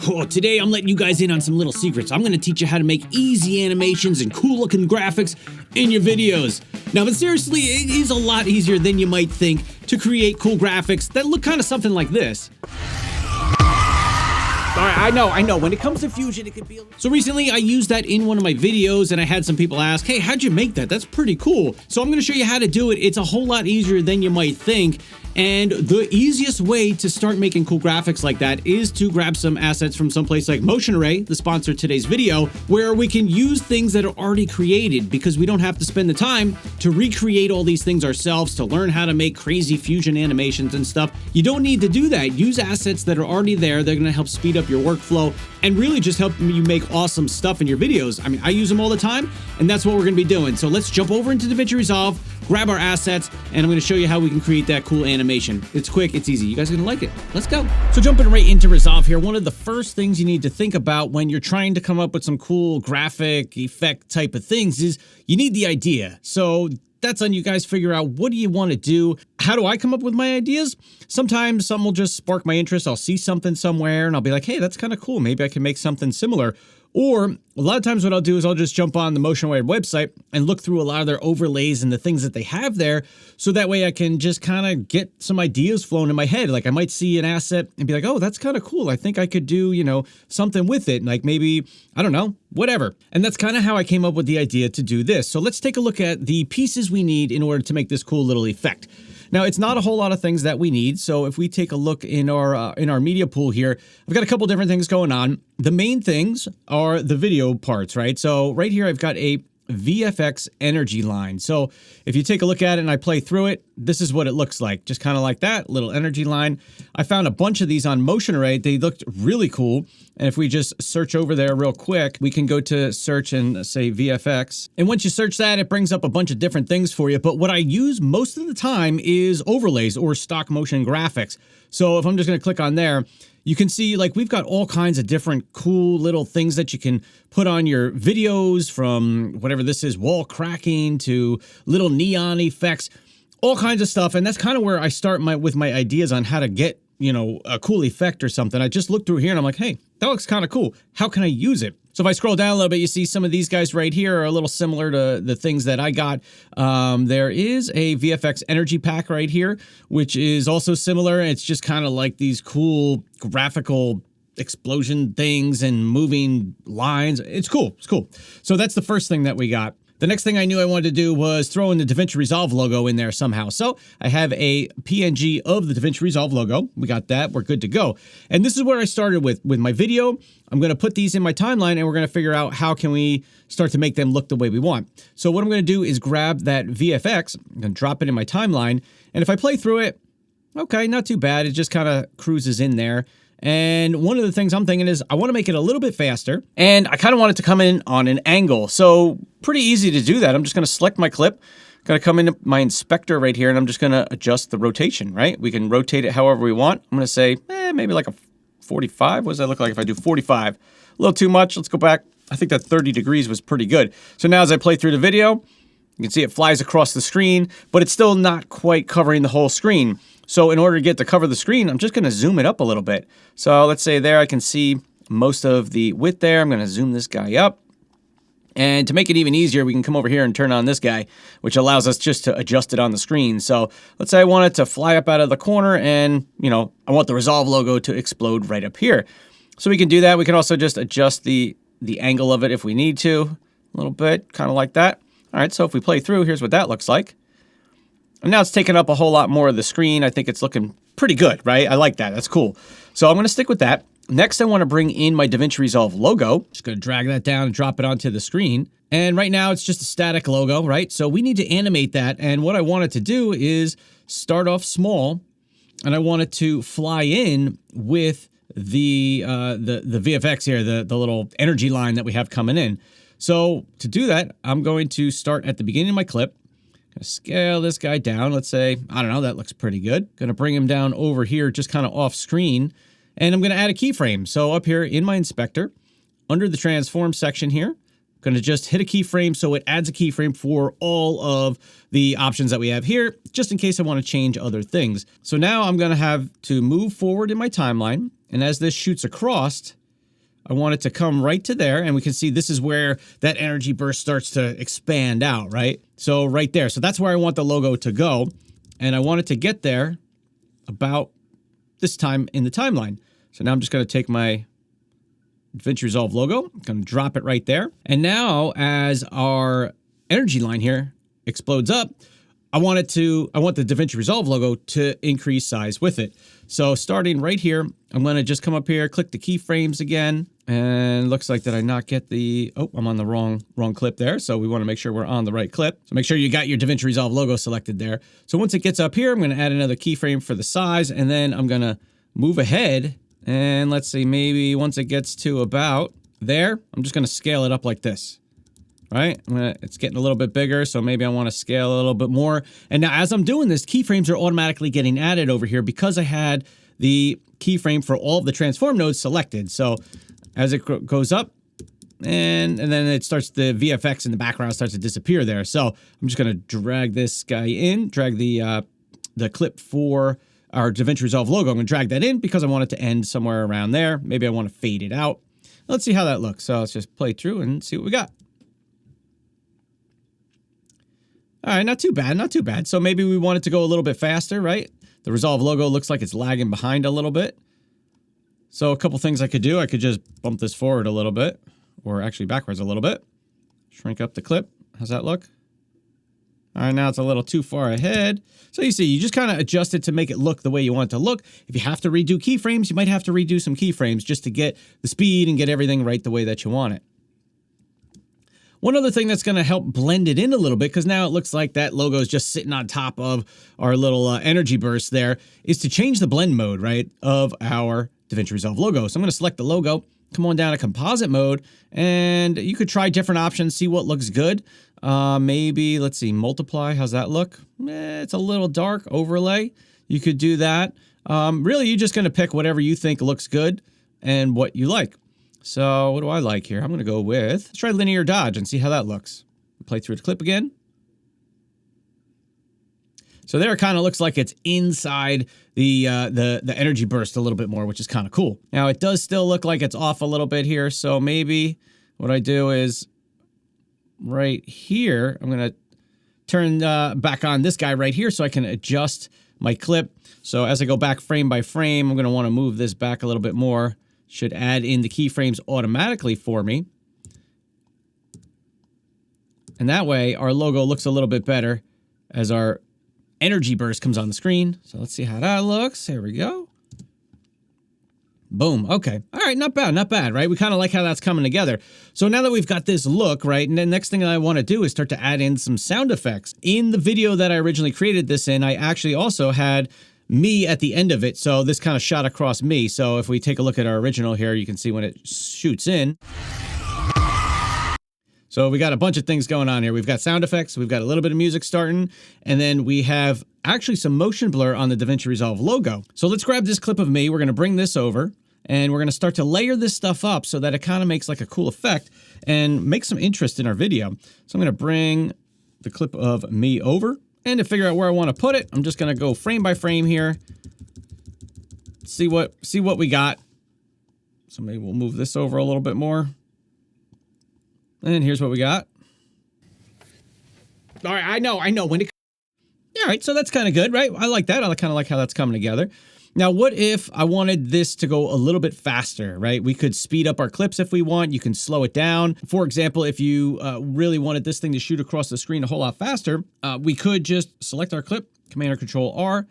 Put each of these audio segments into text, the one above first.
Oh, today I'm letting you guys in on some little secrets. I'm going to teach you how to make easy animations and cool looking graphics in your videos. Now, but seriously, it is a lot easier than you might think to create cool graphics that look kind of something like this. Alright, I know, when it comes to Fusion, it can be a little... So recently, I used that in one of my videos, and I had some people ask, hey, how'd you make that? That's pretty cool. So I'm going to show you how to do it. It's a whole lot easier than you might think. And the easiest way to start making cool graphics like that is to grab some assets from someplace like Motion Array, the sponsor of today's video, where we can use things that are already created because we don't have to spend the time to recreate all these things ourselves, to learn how to make crazy Fusion animations and stuff. You don't need to do that. Use assets that are already there. They're going to help speed up your workflow and really just help you make awesome stuff in your videos. I mean, I use them all the time, and that's what we're going to be doing. So let's jump over into DaVinci Resolve, grab our assets, and I'm going to show you how we can create that cool animation. It's quick, it's easy. You guys are going to like it. Let's go. So jumping right into Resolve here, one of the first things you need to think about when you're trying to come up with some cool graphic effect type of things is you need the idea. So that's on you guys. Figure out, what do you want to do? How do I come up with my ideas? Sometimes some will just spark my interest. I'll see something somewhere and I'll be like, hey, that's kind of cool. Maybe I can make something similar. Or a lot of times what I'll do is I'll just jump on the Motion Array website and look through a lot of their overlays and the things that they have there. So that way I can just kind of get some ideas flowing in my head. Like I might see an asset and be like, oh, that's kind of cool. I think I could do, you know, something with it. Like maybe, I don't know, whatever. And that's kind of how I came up with the idea to do this. So let's take a look at the pieces we need in order to make this cool little effect. Now, it's not a whole lot of things that we need. So if we take a look in our media pool here, I've got a couple different things going on. The main things are the video parts, right? So right here, I've got a VFX Energy line. So if you take a look at it and I play through it, this is what it looks like. Just kind of like that little energy line. I found a bunch of these on Motion Array. They looked really cool. And if we just search over there real quick, we can go to search and say VFX. And once you search that, it brings up a bunch of different things for you. But what I use most of the time is overlays or stock motion graphics. So if I'm just going to click on there, you can see like we've got all kinds of different cool little things that you can put on your videos, from whatever this is, wall cracking to little neon effects, all kinds of stuff. And that's kind of where I start with my ideas on how to get, you know, a cool effect or something. I just look through here and I'm like, hey, that looks kind of cool. How can I use it? So if I scroll down a little bit, you see some of these guys right here are a little similar to the things that I got. There is a VFX Energy pack right here, which is also similar. It's just kind of like these cool graphical explosion things and moving lines. It's cool. It's cool. So that's the first thing that we got. The next thing I knew I wanted to do was throw in the DaVinci Resolve logo in there somehow. So I have a PNG of the DaVinci Resolve logo. We got that. We're good to go. And this is where I started with my video. I'm going to put these in my timeline and we're going to figure out how can we start to make them look the way we want. So what I'm going to do is grab that VFX and drop it in my timeline. And if I play through it, okay, not too bad. It just kind of cruises in there. And one of the things I'm thinking is I want to make it a little bit faster, and I kind of want it to come in on an angle. So pretty easy to do that. I'm just going to select my clip, going to come into my inspector right here, and I'm just going to adjust the rotation, right? We can rotate it however we want. I'm going to say maybe like a 45. What does that look like if I do 45? A little too much. Let's go back. I think that 30 degrees was pretty good. So now as I play through the video, you can see it flies across the screen, but it's still not quite covering the whole screen. So in order to get to cover the screen, I'm just going to zoom it up a little bit. So let's say there I can see most of the width there. I'm going to zoom this guy up. And to make it even easier, we can come over here and turn on this guy, which allows us just to adjust it on the screen. So let's say I want it to fly up out of the corner and, you know, I want the Resolve logo to explode right up here. So we can do that. We can also just adjust the angle of it if we need to a little bit, kind of like that. All right, so if we play through, here's what that looks like. And now it's taking up a whole lot more of the screen. I think it's looking pretty good, right? I like that. That's cool. So I'm going to stick with that. Next, I want to bring in my DaVinci Resolve logo. Just going to drag that down and drop it onto the screen. And right now, it's just a static logo, right? So we need to animate that. And what I want it to do is start off small, and I want it to fly in with the VFX here, the little energy line that we have coming in. So to do that, I'm going to start at the beginning of my clip. Gonna scale this guy down. Let's say, I don't know, that looks pretty good. Gonna bring him down over here, just kind of off screen. And I'm gonna add a keyframe. So up here in my inspector, under the transform section here, gonna just hit a keyframe so it adds a keyframe for all of the options that we have here, just in case I want to change other things. So now I'm gonna have to move forward in my timeline. And as this shoots across, I want it to come right to there, and we can see this is where that energy burst starts to expand out, right? So right there. So that's where I want the logo to go, and I want it to get there about this time in the timeline. So now I'm just going to take my DaVinci Resolve logo, I'm going to drop it right there. And now as our energy line here explodes up, I want the DaVinci Resolve logo to increase size with it. So starting right here, I'm going to just come up here, click the keyframes again, and looks like that I not get the, oh, I'm on the wrong clip there. So we want to make sure we're on the right clip. So make sure you got your DaVinci Resolve logo selected there. So once it gets up here, I'm going to add another keyframe for the size, and then I'm going to move ahead, and let's see, maybe once it gets to about there, I'm just going to scale it up like this. Right? It's getting a little bit bigger, so maybe I want to scale a little bit more. And now as I'm doing this, keyframes are automatically getting added over here because I had the keyframe for all of the transform nodes selected. So as it goes up, and then it starts, the VFX in the background starts to disappear there. So I'm just going to drag this guy in, drag the clip for our DaVinci Resolve logo. I'm going to drag that in because I want it to end somewhere around there. Maybe I want to fade it out. Let's see how that looks. So let's just play through and see what we got. All right, not too bad, not too bad. So maybe we want it to go a little bit faster, right? The Resolve logo looks like it's lagging behind a little bit. So a couple things I could do. I could just bump this forward a little bit, or actually backwards a little bit. Shrink up the clip. How's that look? All right, now it's a little too far ahead. So you see, you just kind of adjust it to make it look the way you want it to look. If you have to redo keyframes, you might have to redo some keyframes just to get the speed and get everything right the way that you want it. One other thing that's going to help blend it in a little bit, because now it looks like that logo is just sitting on top of our little energy burst there, is to change the blend mode, right, of our DaVinci Resolve logo. So I'm going to select the logo, come on down to composite mode, and you could try different options, see what looks good. Maybe, let's see, multiply. How's that look? It's a little dark. Overlay. You could do that. Really, you're just going to pick whatever you think looks good and what you like. So what do I like here? I'm going to go with, let's try linear dodge and see how that looks. Play through the clip again. So there it kind of looks like it's inside the energy burst a little bit more, which is kind of cool. Now it does still look like it's off a little bit here. So maybe what I do is right here, I'm going to turn back on this guy right here so I can adjust my clip. So as I go back frame by frame, I'm going to want to move this back a little bit more. Should add in the keyframes automatically for me. And that way our logo looks a little bit better as our energy burst comes on the screen. So let's see how that looks. There we go. Boom. Okay. All right. Not bad, right? We kind of like how that's coming together. So now that we've got this look, right, and the next thing I want to do is start to add in some sound effects. In the video that I originally created this in, I actually also had me at the end of it, so this kind of shot across me. So if we take a look at our original here, you can see when it shoots in. So we got a bunch of things going on here. We've got sound effects, we've got a little bit of music starting, and then we have actually some motion blur on the DaVinci Resolve logo. So let's grab this clip of me, we're gonna bring this over, and we're gonna start to layer this stuff up so that it kind of makes like a cool effect and make some interest in our video. So I'm gonna bring the clip of me over, and to figure out where I want to put it, I'm just going to go frame by frame here. See what we got. So maybe we'll move this over a little bit more. And here's what we got. All right, I know. All right, so that's kind of good, right? I like that. I kind of like how that's coming together. Now, what if I wanted this to go a little bit faster, right? We could speed up our clips if we want. You can slow it down. For example, if you really wanted this thing to shoot across the screen a whole lot faster, we could just select our clip, Command or Control R,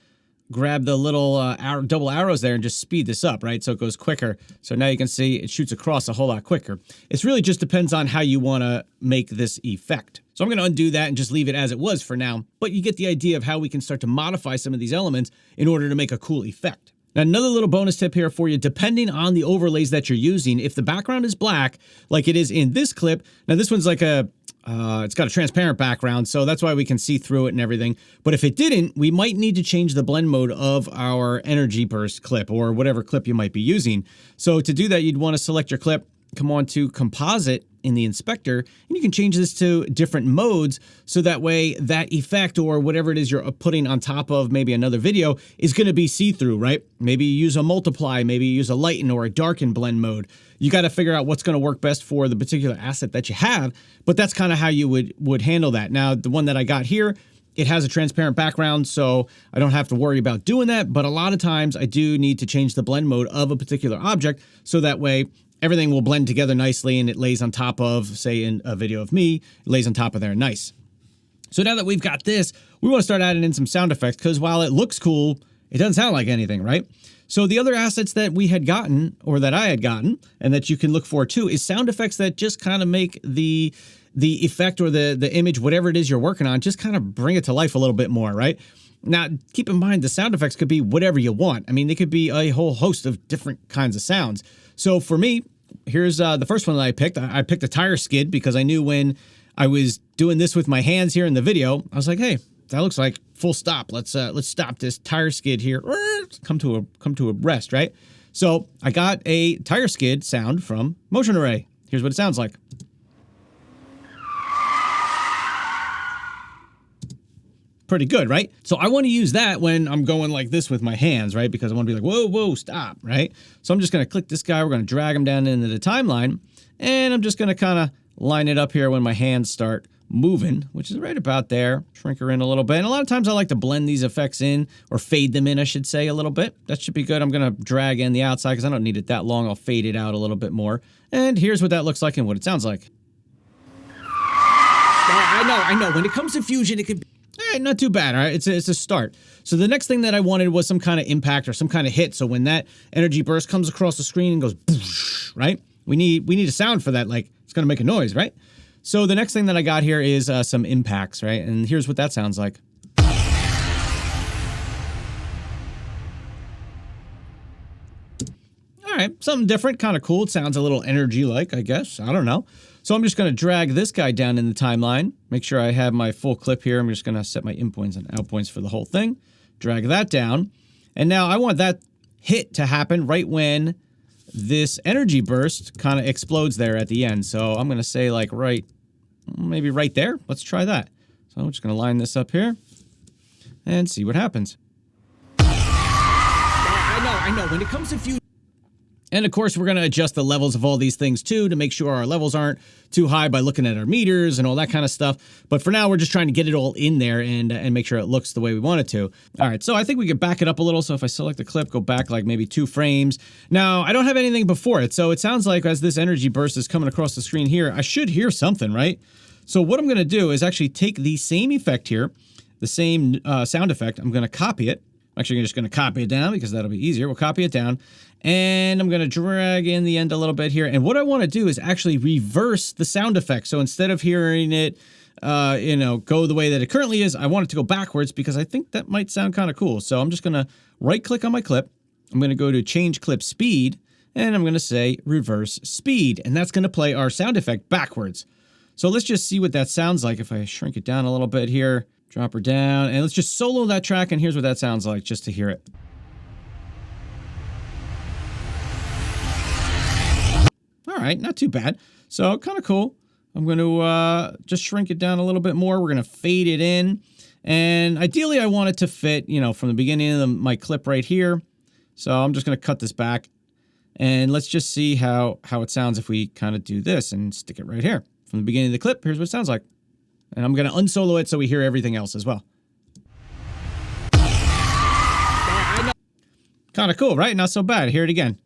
grab the little double arrows there and just speed this up, right? So it goes quicker. So now you can see it shoots across a whole lot quicker. It's really just depends on how you want to make this effect. So I'm going to undo that and just leave it as it was for now. But you get the idea of how we can start to modify some of these elements in order to make a cool effect. Now, another little bonus tip here for you, depending on the overlays that you're using, if the background is black, like it is in this clip, now this one's like it's got a transparent background, so that's why we can see through it and everything. But if it didn't, we might need to change the blend mode of our energy burst clip or whatever clip you might be using. So to do that, you'd want to select your clip, come on to Composite in the inspector, and you can change this to different modes so that way that effect or whatever it is you're putting on top of maybe another video is going to be see-through, right? Maybe you use a multiply, maybe you use a lighten or a darken blend mode. You got to figure out what's going to work best for the particular asset that you have, but that's kind of how you would handle that. Now, the one that I got here, it has a transparent background, so I don't have to worry about doing that, but a lot of times I do need to change the blend mode of a particular object so that way everything will blend together nicely and it lays on top of, say in a video of me, it lays on top of there nice. So now that we've got this, we want to start adding in some sound effects because while it looks cool, it doesn't sound like anything, right? So the other assets that we had gotten, or that I had gotten, and that you can look for too, is sound effects that just kind of make the effect or the image, whatever it is you're working on, just kind of bring it to life a little bit more, right? Now, keep in mind, the sound effects could be whatever you want. I mean, they could be a whole host of different kinds of sounds. So for me, here's the first one that I picked. I picked a tire skid because I knew when I was doing this with my hands here in the video, I was like, hey, that looks like full stop. Let's stop this tire skid here. Come to a rest, right? So I got a tire skid sound from Motion Array. Here's what it sounds like. Pretty good, right? So I want to use that when I'm going like this with my hands, right? Because I want to be like, whoa, whoa, stop, right? So I'm just going to click this guy. We're going to drag him down into the timeline. And I'm just going to kind of line it up here when my hands start moving, which is right about there. Shrink her in a little bit. And a lot of times I like to blend these effects in, or fade them in, I should say, a little bit. That should be good. I'm going to drag in the outside because I don't need it that long. I'll fade it out a little bit more. And here's what that looks like and what it sounds like. I know. When it comes to Fusion, it could be... All right, not too bad, all right? It's a start. So the next thing that I wanted was some kind of impact or some kind of hit. So when that energy burst comes across the screen and goes, boosh, right? We need a sound for that, like it's gonna make a noise, right? So the next thing that I got here is some impacts, right? And here's what that sounds like. All right, something different, kind of cool. It sounds a little energy-like, I guess. I don't know. So I'm just going to drag this guy down in the timeline. Make sure I have my full clip here. I'm just going to set my in points and out points for the whole thing. Drag that down. And now I want that hit to happen right when this energy burst kind of explodes there at the end. So I'm going to say like maybe right there. Let's try that. So I'm just going to line this up here and see what happens. I know. When it comes to Fusion. And of course, we're going to adjust the levels of all these things too to make sure our levels aren't too high by looking at our meters and all that kind of stuff. But for now, we're just trying to get it all in there and make sure it looks the way we want it to. All right, so I think we could back it up a little. So if I select the clip, go back like maybe 2 frames. Now, I don't have anything before it. So it sounds like as this energy burst is coming across the screen here, I should hear something, right? So what I'm going to do is actually take the same effect here, the same sound effect. I'm going to copy it. I'm actually just going to copy it down because that'll be easier. We'll copy it down. And I'm going to drag in the end a little bit here. And what I want to do is actually reverse the sound effect. So instead of hearing it, go the way that it currently is, I want it to go backwards because I think that might sound kind of cool. So I'm just going to right click on my clip. I'm going to go to change clip speed and I'm going to say reverse speed. And that's going to play our sound effect backwards. So let's just see what that sounds like. If I shrink it down a little bit here, drop her down, and let's just solo that track. And here's what that sounds like just to hear it. All right, not too bad. So kind of cool. I'm going to just shrink it down a little bit more. We're going to fade it in. And ideally, I want it to fit, from the beginning of my clip right here. So I'm just going to cut this back. And let's just see how it sounds if we kind of do this and stick it right here. From the beginning of the clip, here's what it sounds like. And I'm going to unsolo it so we hear everything else as well. Kind of cool, right? Not so bad. Hear it again.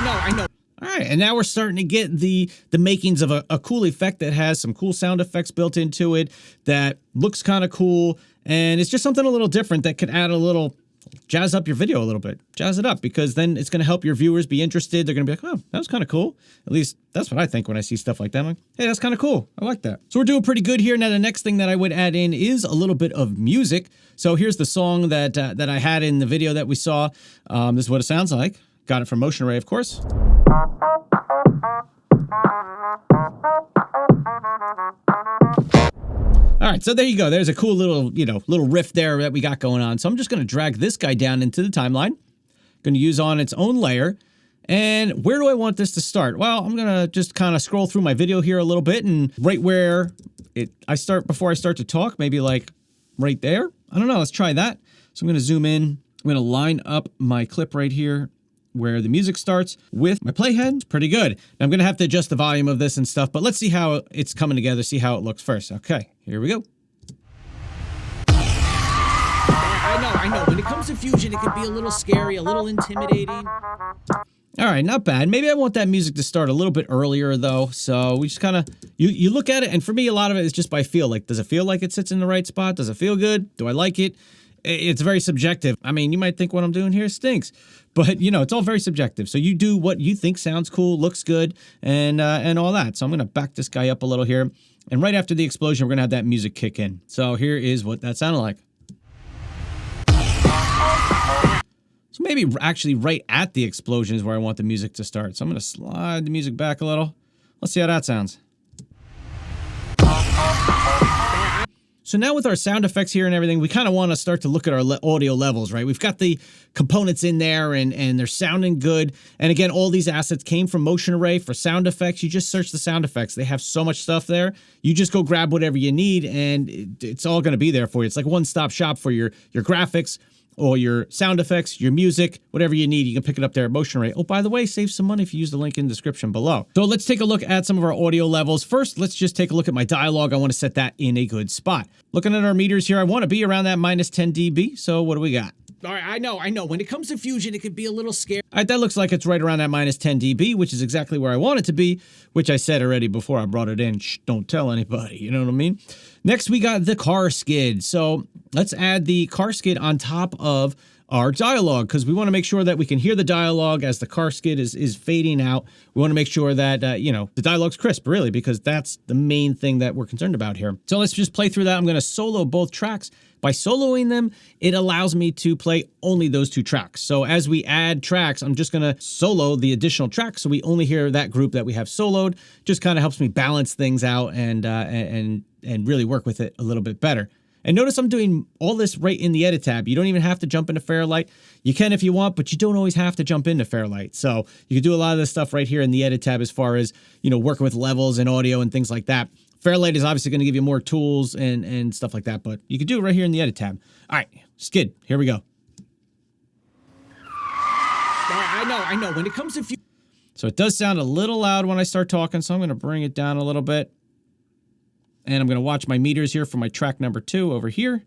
I know. All right, and now we're starting to get the makings of a cool effect that has some cool sound effects built into it that looks kind of cool, and it's just something a little different that could add a little, jazz up your video a little bit. Jazz it up, because then it's going to help your viewers be interested. They're going to be like, oh, that was kind of cool. At least that's what I think when I see stuff like that. I'm like, hey, that's kind of cool. I like that. So we're doing pretty good here. Now, the next thing that I would add in is a little bit of music. So here's the song that I had in the video that we saw. This is what it sounds like. Got it from Motion Array, of course. All right, so there you go. There's a cool little riff there that we got going on. So I'm just going to drag this guy down into the timeline. Going to use on its own layer. And where do I want this to start? Well, I'm gonna just kind of scroll through my video here a little bit, and right where I start, before I start to talk, maybe like right there. I don't know, let's try that. So I'm gonna zoom in. I'm gonna line up my clip right here where the music starts with my playhead. It's pretty good. Now I'm gonna have to adjust the volume of this and stuff, but let's see how it's coming together, see how it looks first. Okay, here we go. I know. When it comes to Fusion, it can be a little scary, a little intimidating. All right, not bad. Maybe I want that music to start a little bit earlier though. So we just kind of, you look at it, and for me, a lot of it is just by feel. Like, does it feel like it sits in the right spot? Does it feel good? Do I like it? It's very subjective. I mean, you might think what I'm doing here stinks, but you know, it's all very subjective. So you do what you think sounds cool, looks good, and all that. So I'm gonna back this guy up a little here. And right after the explosion, we're gonna have that music kick in. So here is what that sounded like. So maybe actually right at the explosion is where I want the music to start. So I'm gonna slide the music back a little. Let's see how that sounds. So now with our sound effects here and everything, we kind of want to start to look at our audio levels, right? We've got the components in there and they're sounding good. And again, all these assets came from Motion Array for sound effects. You just search the sound effects. They have so much stuff there. You just go grab whatever you need and it's all going to be there for you. It's like one-stop shop for your graphics, or your sound effects, your music, whatever you need, you can pick it up there at Motion Array. Oh, by the way, save some money if you use the link in the description below. So let's take a look at some of our audio levels. First, let's just take a look at my dialogue. I want to set that in a good spot. Looking at our meters here, I want to be around that minus 10 dB. So what do we got? All right, I know. When it comes to Fusion, it can be a little scary. All right, that looks like it's right around that minus 10 dB, which is exactly where I want it to be, which I said already before I brought it in. Shh, don't tell anybody, you know what I mean? Next, we got the car skid. So let's add the car skid on top of our dialogue, because we want to make sure that we can hear the dialogue as the car skid is fading out. We want to make sure that, you know, the dialogue's crisp, really, because that's the main thing that we're concerned about here. So let's just play through that. I'm going to solo both tracks. By soloing them, it allows me to play only those two tracks. So as we add tracks, I'm just going to solo the additional tracks, so we only hear that group that we have soloed. Just kind of helps me balance things out and really work with it a little bit better. And notice I'm doing all this right in the Edit tab. You don't even have to jump into Fairlight. You can if you want, but you don't always have to jump into Fairlight. So you can do a lot of this stuff right here in the Edit tab as far as, you know, working with levels and audio and things like that. Fairlight is obviously going to give you more tools and stuff like that, but you can do it right here in the Edit tab. All right, skid. Here we go. I know. When it comes to... So it does sound a little loud when I start talking, so I'm going to bring it down a little bit. And I'm going to watch my meters here for my track number 2 over here.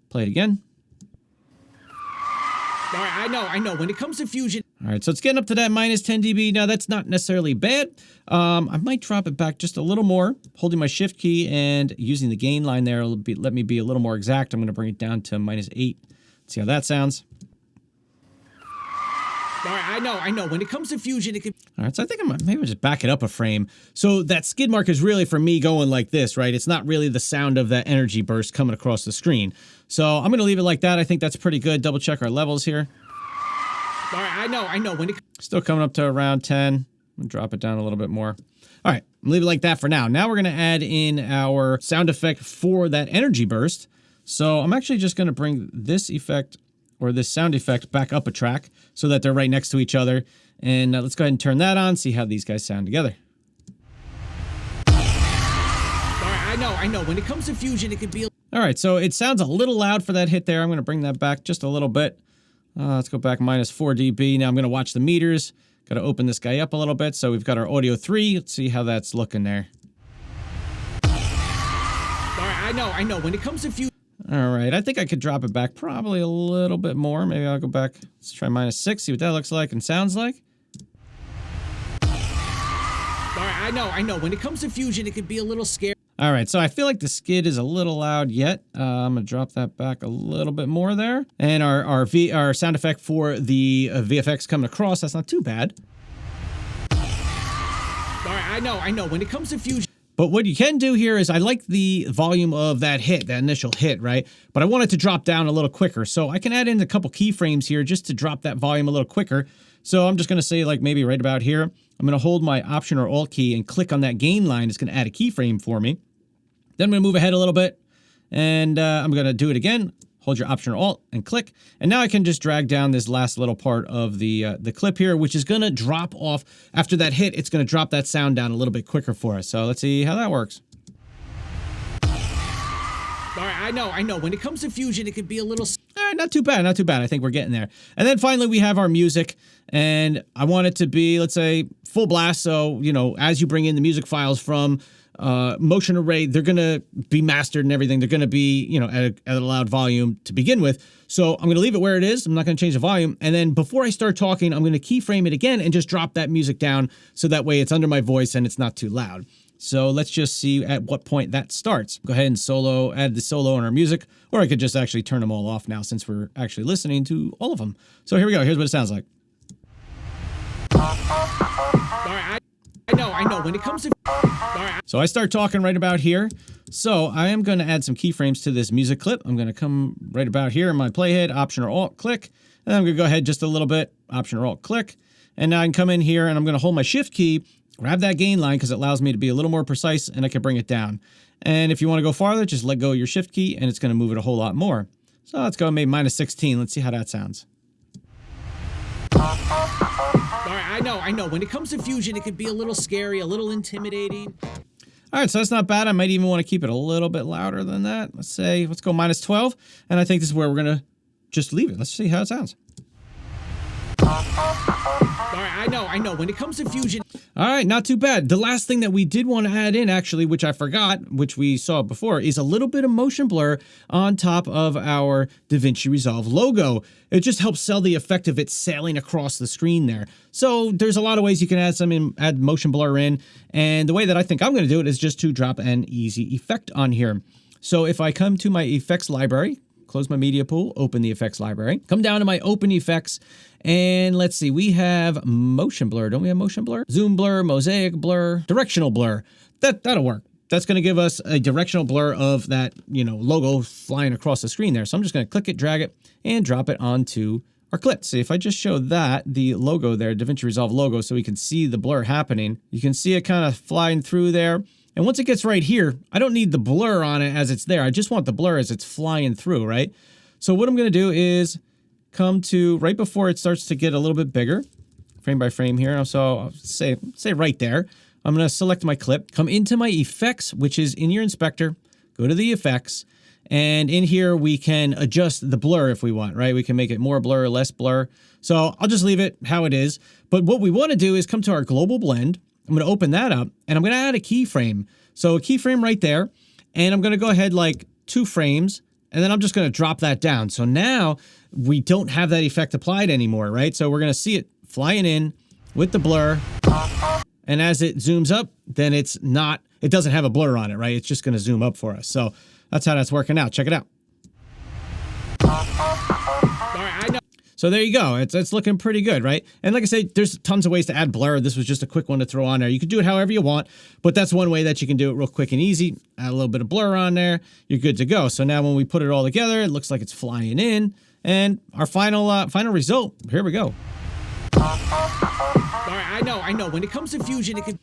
Play it again. All right, I know. When it comes to Fusion... All right, so it's getting up to that minus 10 dB. Now, that's not necessarily bad. I might drop it back just a little more, holding my Shift key and using the gain line there. Let me be a little more exact. I'm going to bring it down to minus 8. Let's see how that sounds. All right, I know. When it comes to Fusion, it can... All right, so I think maybe I'll just back it up a frame. So that skid mark is really for me going like this, right? It's not really the sound of that energy burst coming across the screen. So I'm going to leave it like that. I think that's pretty good. Double check our levels here. All right, I know. When it... Still coming up to around 10. I'm going to drop it down a little bit more. All right, I'm leave it like that for now. Now we're going to add in our sound effect for that energy burst. So I'm actually just going to bring this effect, or this sound effect, back up a track so that they're right next to each other. And let's go ahead and turn that on, see how these guys sound together. All right, I know. When it comes to Fusion, it can be... All right, so it sounds a little loud for that hit there. I'm going to bring that back just a little bit. Let's go back minus 4 dB. Now I'm going to watch the meters. Got to open this guy up a little bit. So we've got our audio 3. Let's see how that's looking there. All right, I know. When it comes to Fusion... All right, I think I could drop it back probably a little bit more. Maybe I'll go back. Let's try minus 6, see what that looks like and sounds like. All right, I know. When it comes to Fusion, it can be a little scary. All right, so I feel like the skid is a little loud yet. I'm going to drop that back a little bit more there. And our sound effect for the VFX coming across, that's not too bad. All right, I know. When it comes to Fusion... But what you can do here is I like the volume of that hit, that initial hit, right? But I want it to drop down a little quicker. So I can add in a couple keyframes here just to drop that volume a little quicker. So I'm just going to say like maybe right about here. I'm going to hold my Option or Alt key and click on that gain line. It's going to add a keyframe for me. Then I'm going to move ahead a little bit. And I'm going to do it again. hold your Option or Alt and click. And now I can just drag down this last little part of the clip here, which is gonna drop off. After that hit, it's gonna drop that sound down a little bit quicker for us. So let's see how that works. All right, I know. When it comes to Fusion, it can be a little... All right, not too bad, not too bad. I think we're getting there. And then finally, we have our music, and I want it to be, let's say, full blast. So, you know, as you bring in the music files from Motion Array, they're going to be mastered and everything. They're going to be, you know, at a loud volume to begin with. So I'm going to leave it where it is. I'm not going to change the volume. And then before I start talking, I'm going to keyframe it again and just drop that music down so that way it's under my voice and it's not too loud. So let's just see at what point that starts. Go ahead and add the solo on our music, or I could just actually turn them all off now since we're actually listening to all of them. So here we go. Here's what it sounds like. All right, I know. When it comes to... All right. So I start talking right about here. So I am going to add some keyframes to this music clip. I'm going to come right about here in my playhead, Option or Alt, click. And I'm going to go ahead just a little bit, Option or Alt, click. And now I can come in here and I'm going to hold my Shift key, grab that gain line because it allows me to be a little more precise and I can bring it down. And if you want to go farther, just let go of your Shift key and it's going to move it a whole lot more. So let's go maybe -16. Let's see how that sounds. All right, I know. When it comes to Fusion, it can be a little scary, a little intimidating. All right, so that's not bad. I might even want to keep it a little bit louder than that. Let's go -12. And I think this is where we're going to just leave it. Let's see how it sounds. All right, I know. When it comes to Fusion... All right, not too bad. The last thing that we did want to add in, actually, which I forgot, which we saw before, is a little bit of motion blur on top of our DaVinci Resolve logo. It just helps sell the effect of it sailing across the screen there. So there's a lot of ways you can add motion blur in. And the way that I think I'm going to do it is just to drop an easy effect on here. So if I come to my effects library, close my media pool, open the effects library, come down to my open effects, and let's see, we have motion blur. Don't we have motion blur? Zoom blur, mosaic blur, directional blur. That'll work. That's going to give us a directional blur of that, you know, logo flying across the screen there. So I'm just going to click it, drag it, and drop it onto our clip. See, if I just show that, the logo there, DaVinci Resolve logo, so we can see the blur happening, you can see it kind of flying through there. And once it gets right here, I don't need the blur on it as it's there. I just want the blur as it's flying through, right? So what I'm going to do is come to right before it starts to get a little bit bigger, frame by frame here. So I'll say right there. I'm going to select my clip, come into my effects, which is in your inspector, go to the effects, and in here we can adjust the blur if we want, right? We can make it more blur, less blur. So I'll just leave it how it is. But what we want to do is come to our global blend. I'm going to open that up and I'm going to add a keyframe. So a keyframe right there. And I'm going to go ahead like 2 frames and then I'm just going to drop that down. So now we don't have that effect applied anymore, right? So we're going to see it flying in with the blur. And as it zooms up, then it doesn't have a blur on it, right? It's just going to zoom up for us. So that's how that's working out. Check it out. So there you go. It's looking pretty good, right? And like I said, there's tons of ways to add blur. This was just a quick one to throw on there. You can do it however you want, but that's one way that you can do it real quick and easy. Add a little bit of blur on there. You're good to go. So now when we put it all together, it looks like it's flying in. And our final result, here we go. All right, I know. When it comes to Fusion, it can...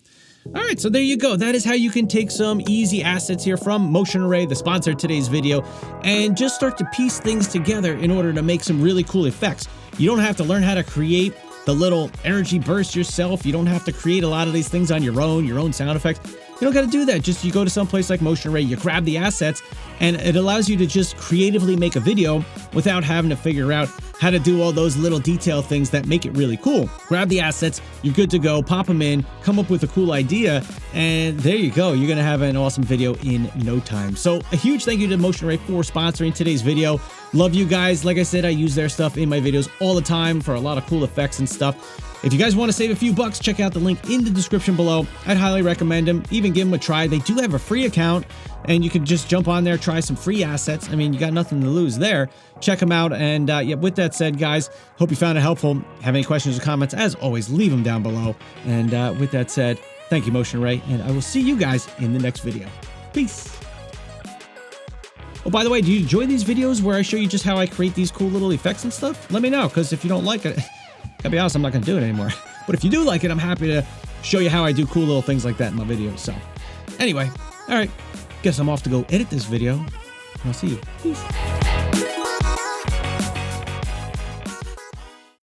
All right, so there you go. That is how you can take some easy assets here from Motion Array, the sponsor of today's video, and just start to piece things together in order to make some really cool effects. You don't have to learn how to create the little energy burst yourself. You don't have to create a lot of these things on your own sound effects. You don't got to do that. Just you go to some place like Motion Array, you grab the assets, and it allows you to just creatively make a video without having to figure out how to do all those little detail things that make it really cool. Grab the assets, you're good to go, pop them in, come up with a cool idea, and there you go. You're going to have an awesome video in no time. So a huge thank you to Motion Array for sponsoring today's video. Love you guys. Like I said, I use their stuff in my videos all the time for a lot of cool effects and stuff. If you guys want to save a few bucks, check out the link in the description below. I'd highly recommend them. Even give them a try. They do have a free account, and you can just jump on there, try some free assets. I mean, you got nothing to lose there. Check them out. And yeah, with that said, guys, hope you found it helpful. Have any questions or comments, as always, leave them down below. And with that said, thank you, Motion Array, and I will see you guys in the next video. Peace. Oh, by the way, do you enjoy these videos where I show you just how I create these cool little effects and stuff? Let me know, because if you don't like it, gotta be honest, I'm not gonna do it anymore. But if you do like it, I'm happy to show you how I do cool little things like that in my videos. So anyway, all right, guess I'm off to go edit this video. I'll see you. Peace.